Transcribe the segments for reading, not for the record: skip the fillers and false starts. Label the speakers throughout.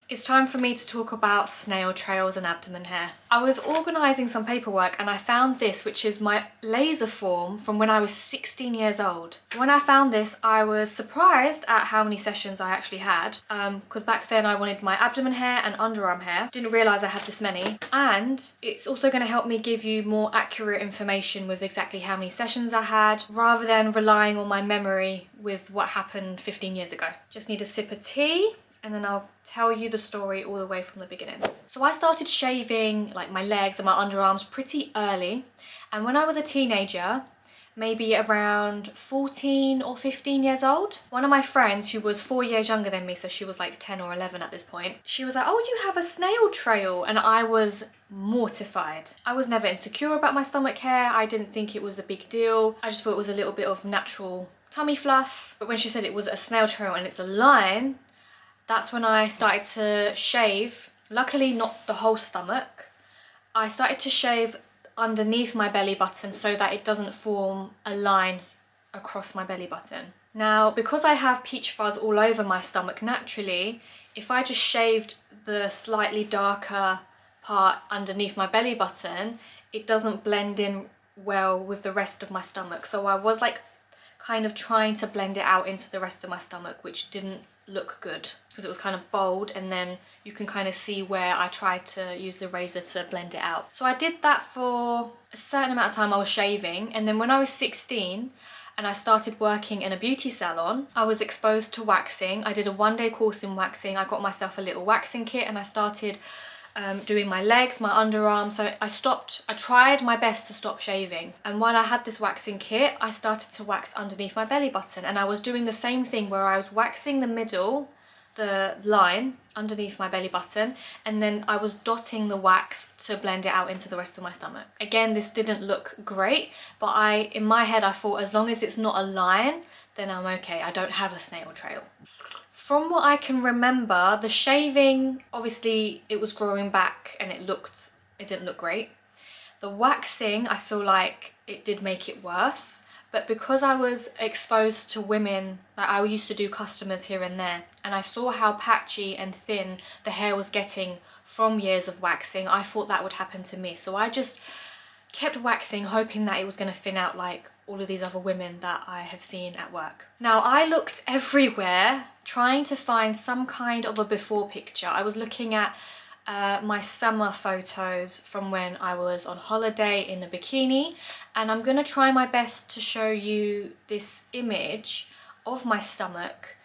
Speaker 1: It's time for me to talk about snail trails and abdomen hair. I was organising some paperwork and I found this, which is my laser form from when I was 16 years old. When I found this, I was surprised at how many sessions I actually had, because back then I wanted my abdomen hair and underarm hair. Didn't realise I had this many. And it's also going to help me give you more accurate information with exactly how many sessions I had, rather than relying on my memory with what happened 15 years ago. Just need a sip of tea, and then I'll tell you the story all the way from the beginning. So I started shaving like my legs and my underarms pretty early, and when I was a teenager, maybe around 14 or 15 years old, one of my friends, who was 4 years younger than me, so she was like 10 or 11 at this point, she was like, "Oh, you have a snail trail," and I was mortified. I was never insecure about my stomach hair. I didn't think it was a big deal. I just thought it was a little bit of natural tummy fluff. But when she said it was a snail trail and it's a line, that's when I started to shave. Luckily not the whole stomach. I started to shave underneath my belly button so that it doesn't form a line across my belly button. Now, because I have peach fuzz all over my stomach naturally, if I just shaved the slightly darker part underneath my belly button, it doesn't blend in well with the rest of my stomach. So I was like kind of trying to blend it out into the rest of my stomach, which didn't look good because it was kind of bold, and then you can kind of see where I tried to use the razor to blend it out. So I did that for a certain amount of time. I was shaving, and then when I was 16 and I started working in a beauty salon, I was exposed to waxing. I did a one-day course in waxing. I got myself a little waxing kit and I started doing my legs, my underarms. So I tried my best to stop shaving. And while I had this waxing kit, I started to wax underneath my belly button. And I was doing the same thing where I was waxing the middle, the line underneath my belly button, and then I was dotting the wax to blend it out into the rest of my stomach. Again, this didn't look great, but in my head, I thought as long as it's not a line, then I'm okay. I don't have a snail trail. From what I can remember, the shaving, obviously it was growing back and it didn't look great. The waxing, I feel like it did make it worse. But because I was exposed to women, like I used to do customers here and there, and I saw how patchy and thin the hair was getting from years of waxing, I thought that would happen to me. So I just kept waxing, hoping that it was going to thin out like all of these other women that I have seen at work. Now, I looked everywhere trying to find some kind of a before picture. I was looking at my summer photos from when I was on holiday in a bikini, and I'm gonna try my best to show you this image of my stomach.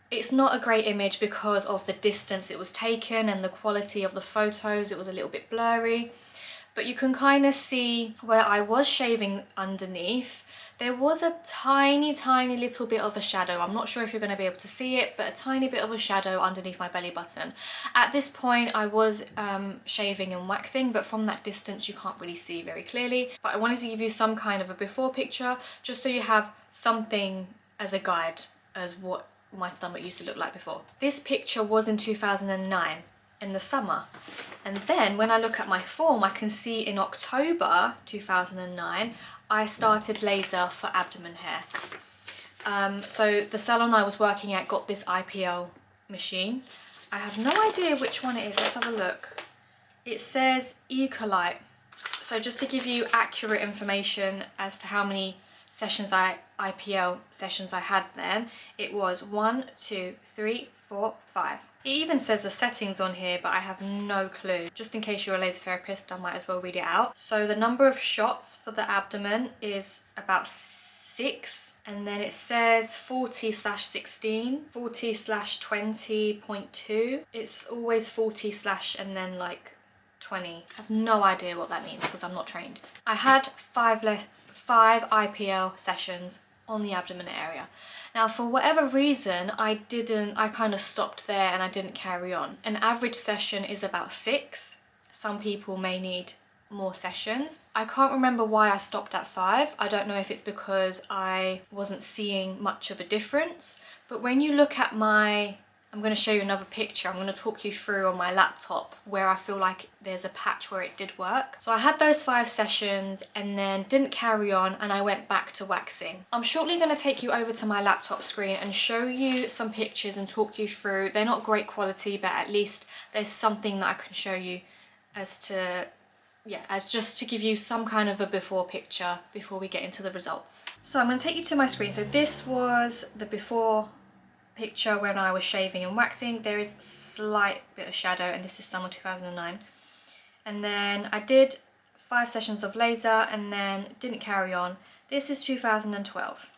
Speaker 1: It's not a great image because of the distance it was taken and the quality of the photos. It was a little bit blurry, but you can kind of see where I was shaving underneath. There was a tiny little bit of a shadow. I'm not sure if you're going to be able to see it, but a tiny bit of a shadow underneath my belly button. At this point, I was shaving and waxing, but from that distance, you can't really see very clearly. But I wanted to give you some kind of a before picture, just so you have something as a guide as what my stomach used to look like before. This picture was in 2009. In the summer. And then when I look at my form, I can see in October 2009 I started laser for abdomen hair. So the salon I was working at got this IPL machine. I have no idea which one it is. Let's have a look. It says Electrolysis. So just to give you accurate information as to how many IPL sessions I had then, it was 1, 2, 3, 4, 5. It even says the settings on here, but I have no clue. Just in case you're a laser therapist, I might as well read it out. So the number of shots for the abdomen is about 6. And then it says 40/16, 40/20.2. It's always 40/ and then like 20. I have no idea what that means because I'm not trained. I had 5 IPL sessions on the abdomen area. Now, for whatever reason, I kind of stopped there and I didn't carry on. An average session is about 6. Some people may need more sessions. I can't remember why I stopped at 5. I don't know if it's because I wasn't seeing much of a difference, but when you look at my I'm going to show you another picture. I'm going to talk you through on my laptop where I feel like there's a patch where it did work. So I had those 5 sessions and then didn't carry on, and I went back to waxing. I'm shortly going to take you over to my laptop screen and show you some pictures and talk you through. They're not great quality, but at least there's something that I can show you as to, yeah, as just to give you some kind of a before picture before we get into the results. So I'm going to take you to my screen. So this was the before picture when I was shaving and waxing. There is a slight bit of shadow, and this is summer 2009. And then I did 5 sessions of laser and then didn't carry on. This is 2012.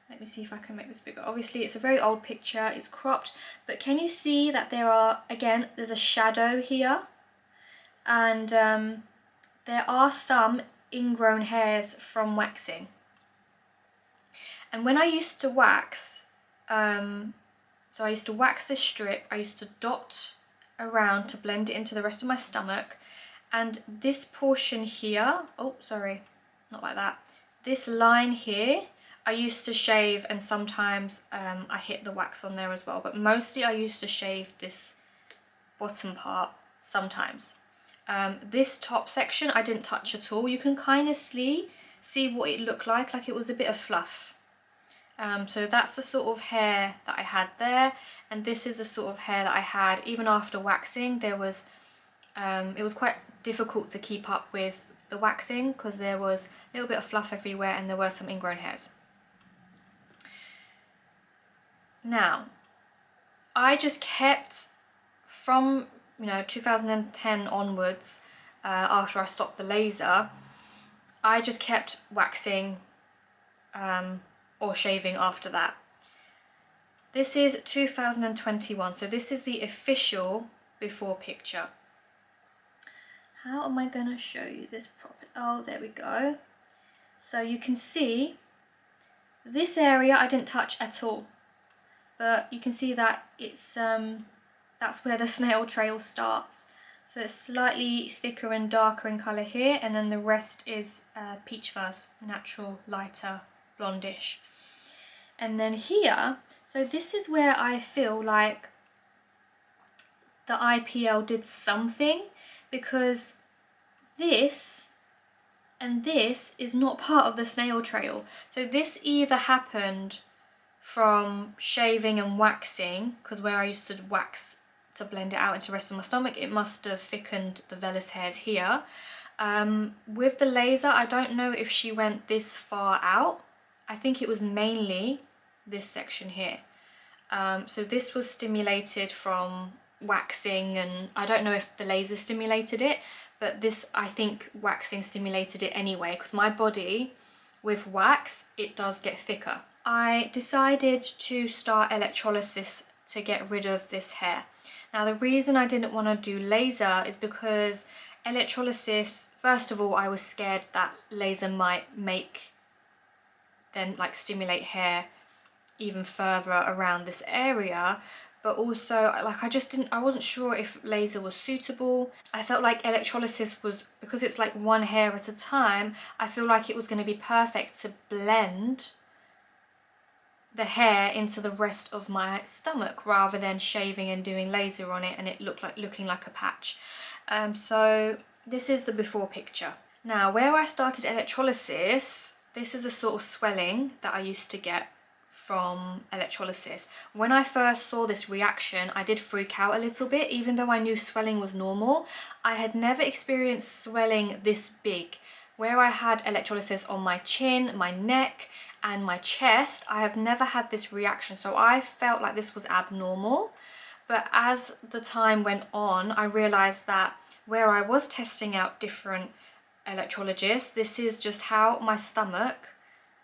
Speaker 1: Let me see if I can make this bigger. Obviously it's a very old picture, it's cropped, but can you see that there are, again, there's a shadow here, and there are some ingrown hairs from waxing. And when I used to wax, so I used to wax this strip, I used to dot around to blend it into the rest of my stomach, and this portion here, oh sorry, not like that, this line here, I used to shave, and sometimes I hit the wax on there as well, but mostly I used to shave this bottom part sometimes. This top section I didn't touch at all. You can kind of see what it looked like it was a bit of fluff. So that's the sort of hair that I had there, and this is the sort of hair that I had even after waxing. There was, it was quite difficult to keep up with the waxing because there was a little bit of fluff everywhere and there were some ingrown hairs. Now, I just kept, from 2010 onwards, after I stopped the laser, I just kept waxing or shaving after that. This is 2021, so this is the official before picture. How am I going to show you this properly? Oh, there we go. So you can see this area I didn't touch at all, but you can see that it's that's where the snail trail starts. So it's slightly thicker and darker in colour here, and then the rest is peach fuzz, natural, lighter, blondish. And then here, so this is where I feel like the IPL did something, because this and this is not part of the snail trail. So this either happened from shaving and waxing, because where I used to wax to blend it out into the rest of my stomach, it must have thickened the vellus hairs here. With the laser, I don't know if she went this far out. I think it was mainly this section here. So this was stimulated from waxing, and I don't know if the laser stimulated it, but this, I think waxing stimulated it anyway, because my body with wax, it does get thicker. I decided to start electrolysis to get rid of this hair. Now the reason I didn't want to do laser is because electrolysis, first of all, I was scared that laser might stimulate hair even further around this area, but also I wasn't sure if laser was suitable. I felt like electrolysis was, because it's like one hair at a time, I feel like it was going to be perfect to blend the hair into the rest of my stomach rather than shaving and doing laser on it and it looking like a patch. So this is the before picture. Now where I started electrolysis, this is a sort of swelling that I used to get from electrolysis. When I first saw this reaction, I did freak out a little bit, even though I knew swelling was normal. I had never experienced swelling this big. Where I had electrolysis on my chin, my neck, and my chest, I have never had this reaction, so I felt like this was abnormal. But as the time went on, I realized that where I was testing out different electrolysis, this is just how my stomach,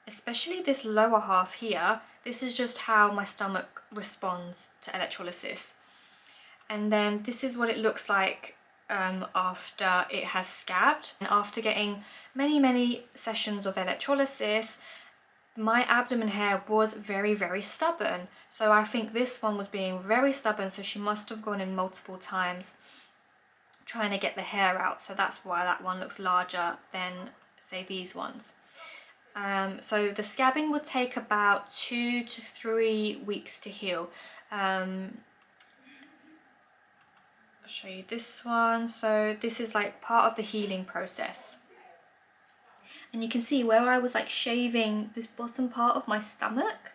Speaker 1: especially this lower half here, this is just how my stomach responds to electrolysis. And then this is what it looks like after it has scabbed. And after getting many sessions of electrolysis, my abdomen hair was very stubborn. So I think this one was being very stubborn, so she must have gone in multiple times trying to get the hair out. So that's why that one looks larger than, say, these ones. So the scabbing would take about 2 to 3 weeks to heal. I'll show you this one. So this is like part of the healing process. And you can see where I was like shaving this bottom part of my stomach,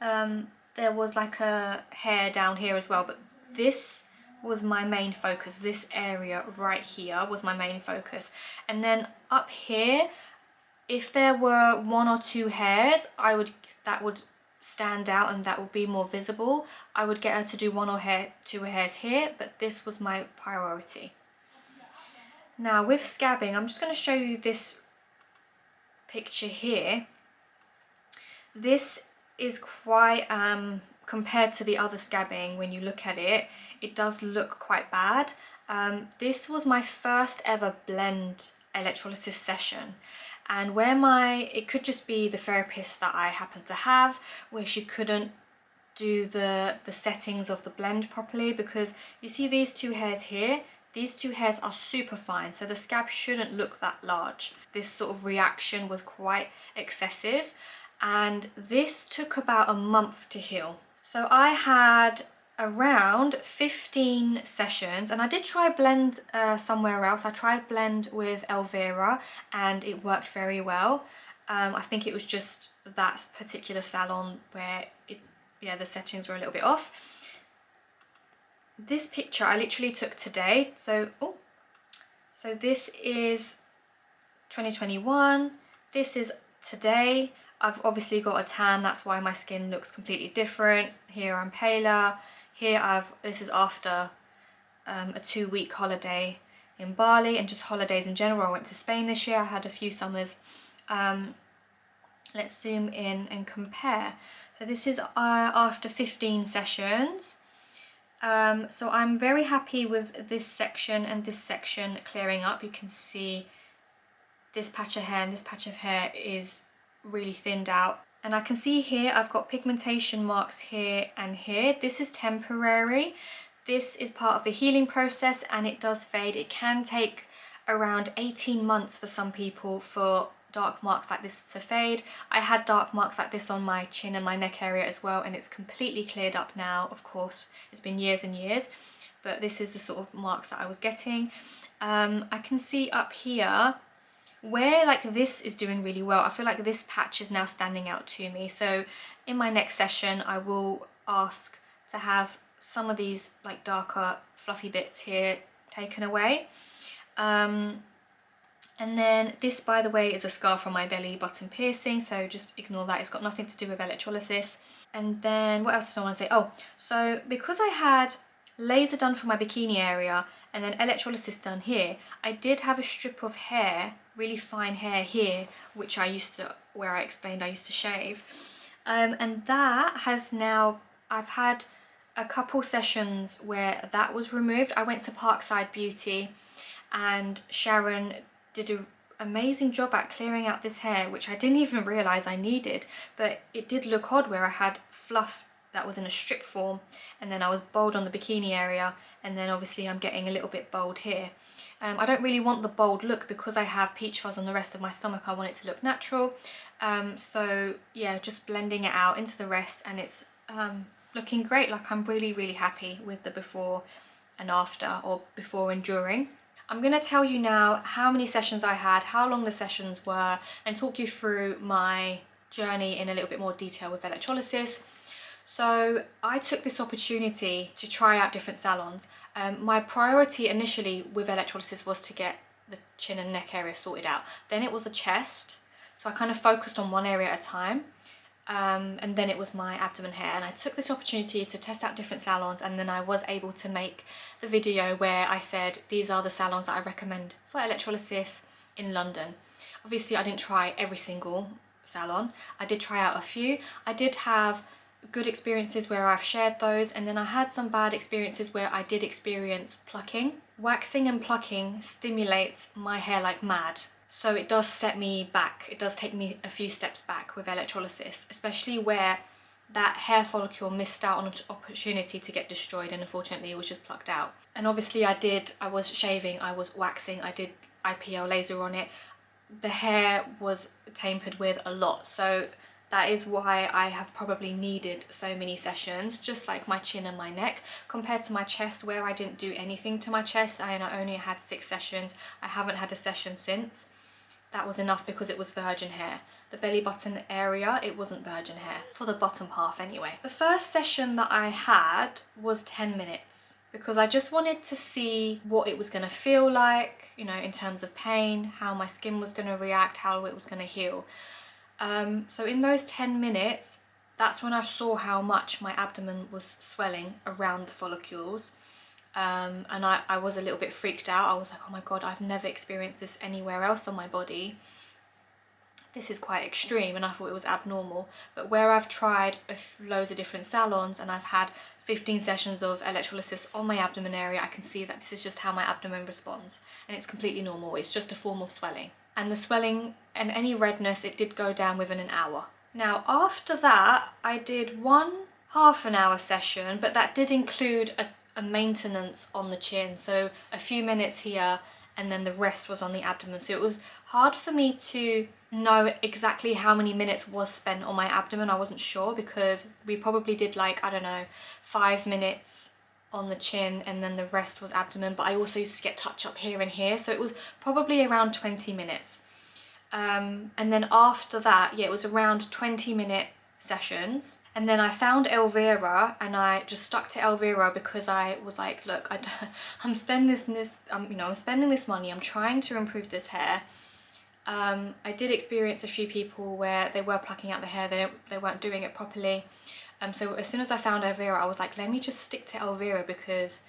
Speaker 1: there was like a hair down here as well, but this was my main focus. This area right here was my main focus. And then up here, if there were 1 or 2 hairs, that would stand out and that would be more visible. I would get her to do 1 or 2 hairs here, but this was my priority. Now with scabbing, I'm just going to show you this picture here. This is quite, compared to the other scabbing, when you look at it, it does look quite bad. This was my first ever blend electrolysis session, and where it could just be the therapist that I happened to have, where she couldn't do the settings of the blend properly, because you see these 2 hairs here, these 2 hairs are super fine, so the scab shouldn't look that large. This sort of reaction was quite excessive, and this took about a month to heal. So I had around 15 sessions, and I did try blend somewhere else. I tried blend with Elvira and it worked very well. I think it was just that particular salon where the settings were a little bit off. This picture I literally took today, so this is 2021, this is today. I've obviously got a tan, that's why my skin looks completely different. Here I'm paler. Here this is after a 2-week holiday in Bali, and just holidays in general. I went to Spain this year, I had a few summers. Let's zoom in and compare. So this is after 15 sessions. So I'm very happy with this section and this section clearing up. You can see this patch of hair and this patch of hair is really thinned out. And I can see here I've got pigmentation marks here and here. This is temporary. This is part of the healing process and it does fade. It can take around 18 months for some people for dark marks like this to fade. I had dark marks like this on my chin and my neck area as well, and it's completely cleared up now. Of course, it's been years and years, but this is the sort of marks that I was getting. I can see up here where like this is doing really well. I feel like this patch is now standing out to me. So in my next session, I will ask to have some of these like darker fluffy bits here taken away. And then this, by the way, is a scar from my belly button piercing, so just ignore that. It's got nothing to do with electrolysis. And then what else did I want to say? Oh, so because I had laser done for my bikini area and then electrolysis done here, I did have a strip of hair, really fine hair here, which where I explained I used to shave. And that has now, I've had a couple sessions where that was removed. I went to Parkside Beauty and Sharon did an amazing job at clearing out this hair, which I didn't even realise I needed, but it did look odd where I had fluff that was in a strip form, and then I was bald on the bikini area, and then obviously I'm getting a little bit bald here. I don't really want the bold look because I have peach fuzz on the rest of my stomach. I want it to look natural. So yeah, just blending it out into the rest, and it's looking great. Like, I'm really, really happy with the before and after, or before and during. I'm going to tell you now how many sessions I had, how long the sessions were, and talk you through my journey in a little bit more detail with electrolysis. So I took this opportunity to try out different salons. My priority initially with electrolysis was to get the chin and neck area sorted out. Then it was the chest, so I kind of focused on one area at a time. And then it was my abdomen hair, and I took this opportunity to test out different salons, and then I was able to make the video where I said these are the salons that I recommend for electrolysis in London. Obviously I didn't try every single salon, I did try out a few. I did have good experiences where I've shared those, and then I had some bad experiences where I did experience plucking. Waxing and plucking stimulates my hair like mad. So it does set me back, it does take me a few steps back with electrolysis, especially where that hair follicle missed out on an opportunity to get destroyed, and unfortunately it was just plucked out. And obviously I was shaving, I was waxing, I did IPL laser on it. the hair was tampered with a lot. So that is why I have probably needed so many sessions, just like my chin and my neck, compared to my chest where I didn't do anything to my chest. I only had 6 sessions. I haven't had a session since. That was enough because it was virgin hair. The belly button area, it wasn't virgin hair, for the bottom half anyway. The first session that I had was 10 minutes because I just wanted to see what it was gonna feel like, you know, in terms of pain, how my skin was gonna react, how it was gonna heal. So in those 10 minutes, that's when I saw how much my abdomen was swelling around the follicles. And I was a little bit freaked out. I was like, oh my God, I've never experienced this anywhere else on my body. This is quite extreme, and I thought it was abnormal. But where I've tried loads of different salons and I've had 15 sessions of electrolysis on my abdomen area, I can see that this is just how my abdomen responds, and it's completely normal. It's just a form of swelling. And the swelling and any redness, it did go down within an hour. Now, after that, I did one half-an-hour session, but that did include a maintenance on the chin. So a few minutes here, and then the rest was on the abdomen. So it was hard for me to know exactly how many minutes was spent on my abdomen. I wasn't sure because we probably did like, I don't know, 5 minutes on the chin and then the rest was abdomen, but I also used to get touch up here and here, so it was probably around 20 minutes. And then after that, yeah, it was around 20-minute sessions. And then I found Elvira and I just stuck to Elvira because I was like, look, I'm spending I'm spending this money, I'm trying to improve this hair. I did experience a few people where they were plucking out the hair, they weren't doing it properly. So as soon as I found Elvira, I was like, let me just stick to Elvira because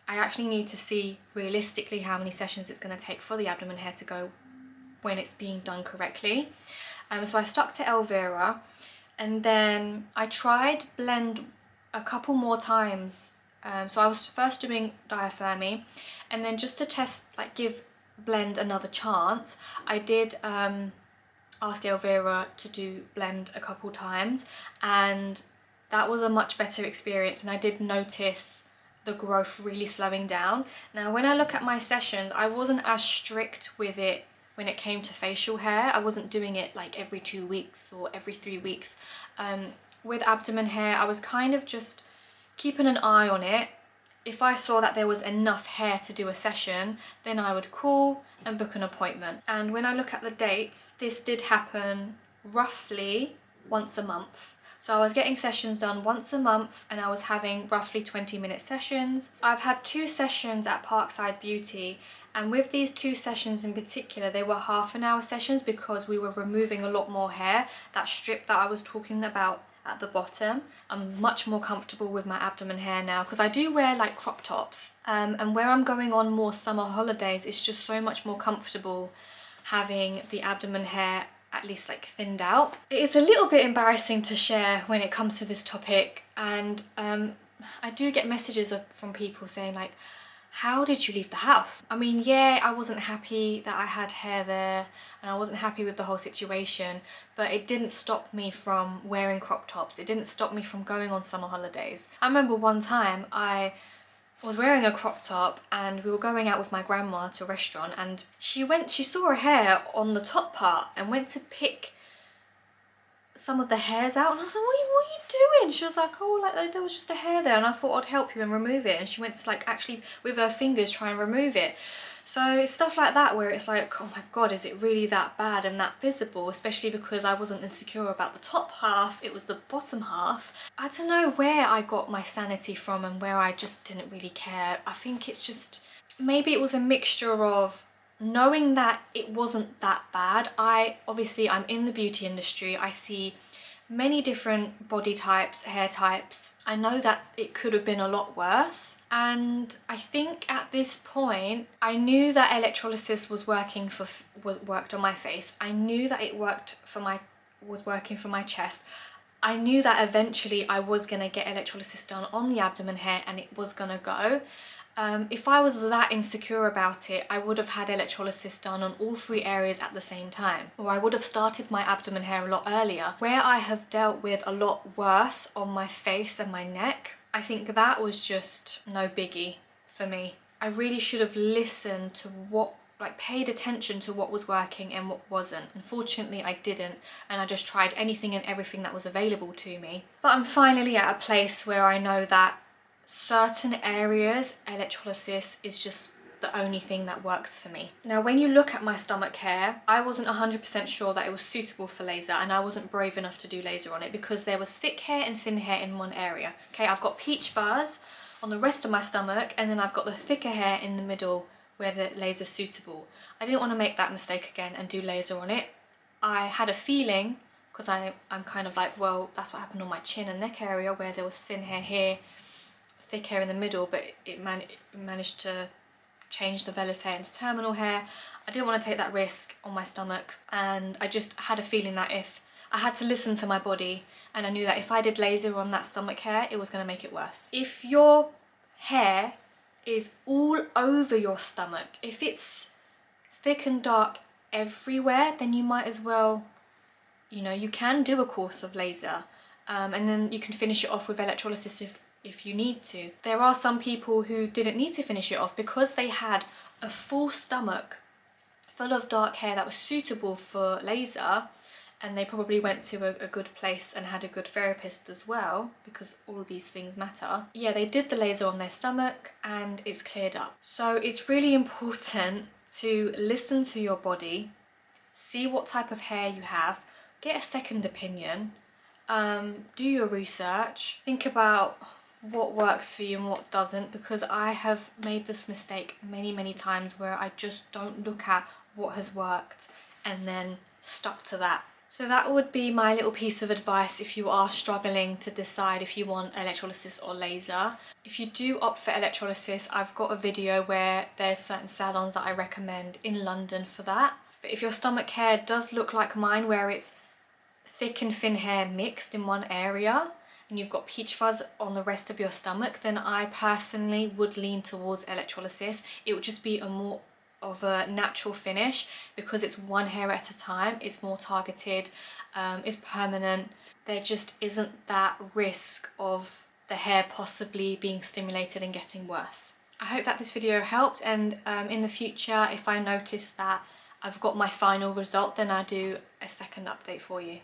Speaker 1: I actually need to see realistically how many sessions it's going to take for the abdomen hair to go when it's being done correctly. So I stuck to Elvira, and then I tried blend a couple more times. So I was first doing diaphragmy, and then just to test, like give blend another chance, I did ask Elvira to do blend a couple times, and that was a much better experience, and I did notice the growth really slowing down. Now when I look at my sessions, I wasn't as strict with it when it came to facial hair. I wasn't doing it like every 2 weeks or every 3 weeks. With abdomen hair, I was kind of just keeping an eye on it. If I saw that there was enough hair to do a session, then I would call and book an appointment. And when I look at the dates, this did happen roughly once a month. So I was getting sessions done once a month and I was having roughly 20-minute sessions. I've had 2 sessions at Parkside Beauty, and with these 2 sessions in particular, they were half-an-hour sessions because we were removing a lot more hair. That strip that I was talking about at the bottom, I'm much more comfortable with my abdomen hair now because I do wear like crop tops, and where I'm going on more summer holidays, it's just so much more comfortable having the abdomen hair at least like thinned out. It is a little bit embarrassing to share when it comes to this topic, and I do get messages from people saying like, how did you leave the house? I mean, yeah, I wasn't happy that I had hair there and I wasn't happy with the whole situation, but it didn't stop me from wearing crop tops. It didn't stop me from going on summer holidays. I remember one time I was wearing a crop top and we were going out with my grandma to a restaurant, and she saw her hair on the top part and went to pick some of the hairs out, and I was like, what are you doing? She was like, oh, like there was just a hair there and I thought I'd help you and remove it. And she went to like actually with her fingers try and remove it. So it's stuff like that where it's like, oh my God, is it really that bad and that visible? Especially because I wasn't insecure about the top half, it was the bottom half. I don't know where I got my sanity from and where I just didn't really care. I think it's just, maybe it was a mixture of knowing that it wasn't that bad. Obviously I'm in the beauty industry, I see many different body types, hair types. I know that it could have been a lot worse, and I think at this point I knew that electrolysis was worked on my face. I knew that it was working for my chest. I knew that eventually I was gonna get electrolysis done on the abdomen hair and it was gonna go. If I was that insecure about it, I would have had electrolysis done on all 3 areas at the same time. Or I would have started my abdomen hair a lot earlier. Where I have dealt with a lot worse on my face and my neck, I think that was just no biggie for me. I really should have listened to what like paid attention to what was working and what wasn't. Unfortunately, I didn't, and I just tried anything and everything that was available to me. But I'm finally at a place where I know that certain areas, electrolysis is just the only thing that works for me. Now, when you look at my stomach hair, I wasn't 100% sure that it was suitable for laser, and I wasn't brave enough to do laser on it because there was thick hair and thin hair in one area. Okay, I've got peach fuzz on the rest of my stomach, and then I've got the thicker hair in the middle where the laser's suitable. I didn't want to make that mistake again and do laser on it. I had a feeling, because I'm kind of like, well, that's what happened on my chin and neck area where there was thin hair here, thick hair in the middle, but it managed to change the vellus hair into terminal hair. I didn't want to take that risk on my stomach, and I just had a feeling that if I had to listen to my body, and I knew that if I did laser on that stomach hair, it was going to make it worse. If your hair is all over your stomach, if it's thick and dark everywhere, then you might as well, you know, you can do a course of laser, and then you can finish it off with electrolysis if you need to. There are some people who didn't need to finish it off because they had a full stomach full of dark hair that was suitable for laser, and they probably went to a good place and had a good therapist as well, because all of these things matter. Yeah, they did the laser on their stomach and it's cleared up. So it's really important to listen to your body, see what type of hair you have, get a second opinion, do your research, think about what works for you and what doesn't, because I have made this mistake many times where I just don't look at what has worked and then stuck to that. So that would be my little piece of advice if you are struggling to decide if you want electrolysis or laser. If you do opt for electrolysis, I've got a video where there's certain salons that I recommend in London for that. But if your stomach hair does look like mine, where it's thick and thin hair mixed in one area, and you've got peach fuzz on the rest of your stomach, then I personally would lean towards electrolysis. It would just be a more of a natural finish because it's one hair at a time, it's more targeted, it's permanent. There just isn't that risk of the hair possibly being stimulated and getting worse. I hope that this video helped, and in the future, if I notice that I've got my final result, then I'll do a second update for you.